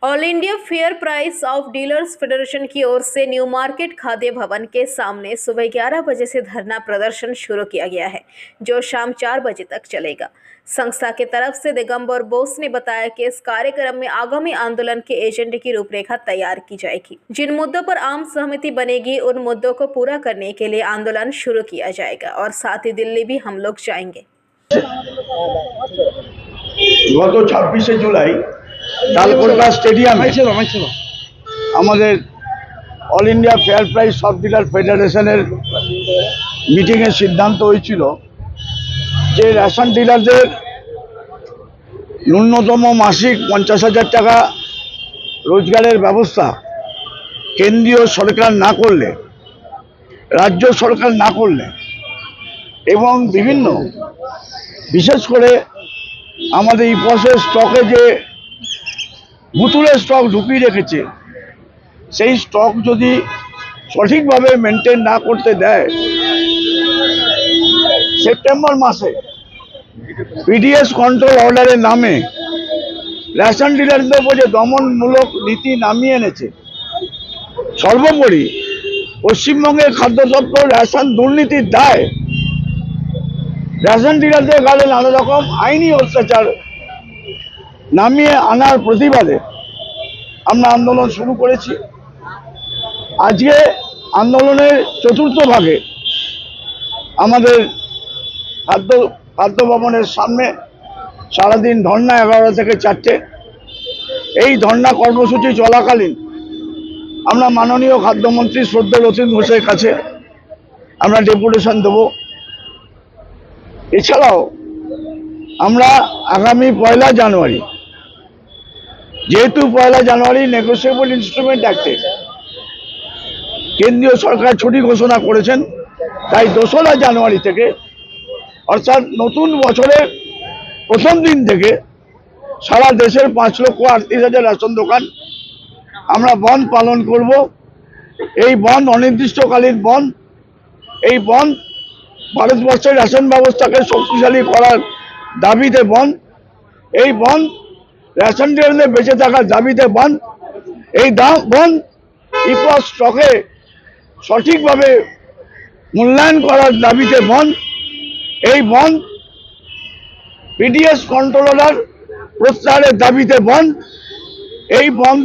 All India fair price of dealers federation की ओर से new market खाद्य भवन के सामने सुबह 11 बजे से धरना प्रदर्शन शुरू किया गया है, जो शाम 4 बजे तक चलेगा। संस्था की तरफ से दिगंबर बोस ने बताया कि इस कार्यक्रम में आगामी आंदोलन के एजेंडे की रूपरेखा तैयार की जाएगी। जिन मुद्दों पर आम सहमति बनेगी, उन मुद्दों को पूरा करने के लिए आंदोलन शुरू किया जाएगा और साथ ही दिल्ली भी हम लोग जाएंगे। গত 26শে জুলাই তালকোটরা স্টেডিয়ামে আমাদের অল ইন্ডিয়া ফেয়ার প্রাইস সব ডিলার ফেডারেশনের মিটিংয়ের সিদ্ধান্ত হয়েছিল যে রেশন ডিলারদের ন্যূনতম মাসিক 50,000 টাকা রোজগারের ব্যবস্থা কেন্দ্রীয় সরকার না করলে, রাজ্য সরকার না করলে এবং বিভিন্ন বিশেষ করে আমাদের ইপসের স্টকে যে বুতুলের স্টক ঢুকিয়ে রেখেছে, সেই স্টক যদি সঠিকভাবে মেনটেন না করতে দেয়, সেপ্টেম্বর মাসে পিডিএস কন্ট্রোল অর্ডারের নামে রেশন ডিলারদের উপর যে দমনমূলক নীতি নামিয়ে এনেছে। সর্বোপরি পশ্চিমবঙ্গের খাদ্য দপ্তর রেশন দুর্নীতির দায় রেশন ডিলারদের গালে নানা রকম আইনি অত্যাচার নামিয়ে আনার প্রতিবাদে আমরা আন্দোলন শুরু করেছি। আজকে আন্দোলনের চতুর্থ ভাগে আমাদের খাদ্য ভবনের সামনে সারাদিন ধর্না 11টা থেকে 4টে। এই ধর্না কর্মসূচি চলাকালীন আমরা মাননীয় খাদ্যমন্ত্রী শ্রদ্ধেয় রথীন ঘোষের কাছে আমরা ডেপুটেশন দেব। এছাড়াও আমরা আগামী 1 জানুয়ারি, যেহেতু 1 জানুয়ারি নেগোসিয়েবল ইনস্ট্রুমেন্ট অ্যাক্টে কেন্দ্রীয় সরকার ছুটি ঘোষণা করেছেন, তাই 2রা জানুয়ারি থেকে অর্থাৎ নতুন বছরের প্রথম দিন থেকে সারা দেশের 5,38,000 রেশন দোকান আমরা বন্ধ পালন করব। এই বন্ধ অনির্দিষ্টকালীন বন্ধ। এই বন্ধ ভারতবর্ষের রেশন ব্যবস্থাকে শক্তিশালী করার দাবিতে বন্ধ। এই বন্ধ রেশন ডিলারদের বেঁচে থাকার দাবিতে বন্ধ। এই বন্ধ ইপস স্টকে সঠিকভাবে মূল্যায়ন করার দাবিতে বন্ধ। এই বন্ধ পিডিএস কন্ট্রোল অর্ডার প্রত্যাহারের দাবিতে বন্ধ। এই বন্ধ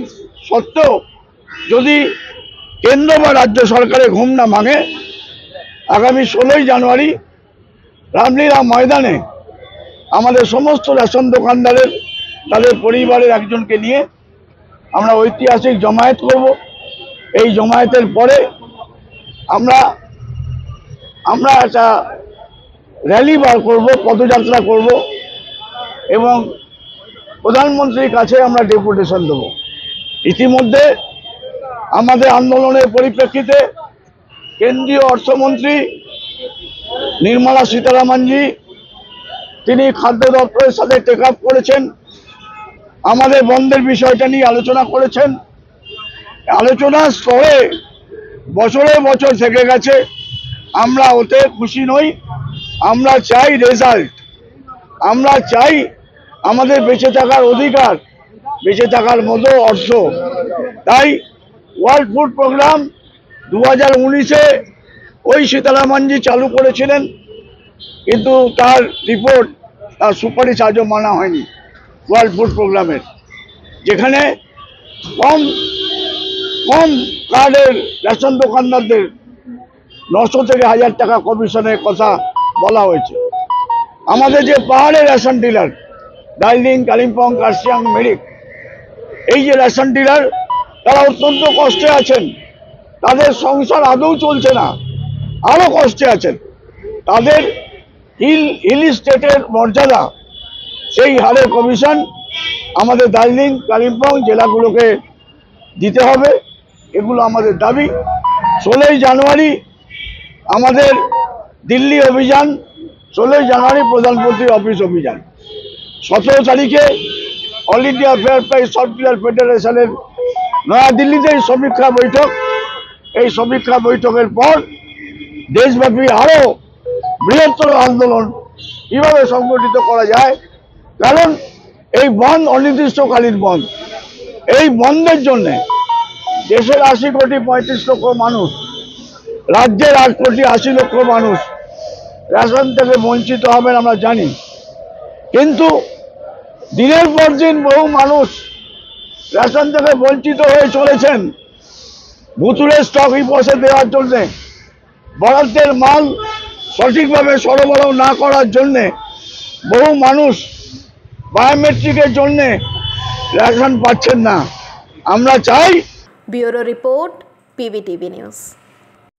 সত্ত্বেও যদি কেন্দ্র বা রাজ্য সরকারের ঘুম না ভাঙে, আগামী 16 জানুয়ারি রামলীলা ময়দানে আমাদের সমস্ত রেশন দোকানদারের তাদের পরিবারের একজনকে নিয়ে আমরা ঐতিহাসিক জমায়েত করব। এই জমায়েতের পরে আমরা একটা র্যালি বার করব, পদযাত্রা করব এবং প্রধানমন্ত্রীর কাছে আমরা ডেপুটেশন দেব। ইতিমধ্যে আমাদের আন্দোলনের পরিপ্রেক্ষিতে কেন্দ্রীয় অর্থমন্ত্রী নির্মলা সীতারামনজি তিনি খাদ্য দপ্তরের সাথে টেক আপ করেছেন, আমাদের বন্ধের বিষয়টা নিয়ে আলোচনা করেছেন। আলোচনার স্তরে বছরের বছর থেকে গেছে, আমরা ওতে খুশি নই। আমরা চাই রেজাল্ট, আমরা চাই আমাদের বেঁচে থাকার অধিকার, বেঁচে থাকার মতো অর্থ। তাই ওয়ার্ল্ড ফুড প্রোগ্রাম 2019-এ ওই সীতারামনজি চালু করেছিলেন, কিন্তু তার রিপোর্ট, তার সুপারিশ আজও মানা হয়নি। ওয়ার্ল্ড ফুড প্রোগ্রামের যেখানে কম কার্ডের রেশন দোকানদারদের 900 থেকে 1000 টাকা কমিশনের কথা বলা হয়েছে। আমাদের যে পাহাড়ের রেশন ডিলার দার্জিলিং, কালিম্পং, কার্শিয়াং, মিরিক, এই যে রেশন ডিলার, তারা অত্যন্ত কষ্টে আছেন। তাদের সংসার আদৌ চলছে না, আরও কষ্টে আছেন। তাদের হিল স্টেটের মর্যাদা, সেই হারে কমিশন আমাদের দার্জিলিং, কালিম্পং জেলাগুলোকে দিতে হবে। এগুলো আমাদের দাবি। 16 জানুয়ারি আমাদের দিল্লি অভিযান, 16 জানুয়ারি প্রধানমন্ত্রীর অফিস অভিযান, 17 তারিখে অল ইন্ডিয়া ফেয়ার প্রাইস সব ডিলার ফেডারেশনের নয়াদিল্লিতে সমীক্ষা বৈঠক। এই সমীক্ষা বৈঠকের পর দেশব্যাপী আরও বৃহত্তর আন্দোলন কিভাবে সংগঠিত করা যায়, কারণ এই বন্ধ অনির্দিষ্টকালীন বন্ধ। এই বন্ধের জন্য দেশের 80 কোটি 35 লক্ষ মানুষ, রাজ্যের 8 কোটি 80 লক্ষ মানুষ রেশন থেকে বঞ্চিত হবেন আমরা জানি, কিন্তু দিনের পর দিন বহু মানুষ রেশন থেকে বঞ্চিত হয়ে চলেছেন। ভুতুড়ে স্টক বসে দেওয়ার জন্য, বরাদ্দের মাল সঠিকভাবে সরবরাহ না করার জন্য বহু মানুষ বায়োমেট্রিকের জন্য রেশন পাচ্ছেন না। আমরা চাই। Bureau report, PBTV news.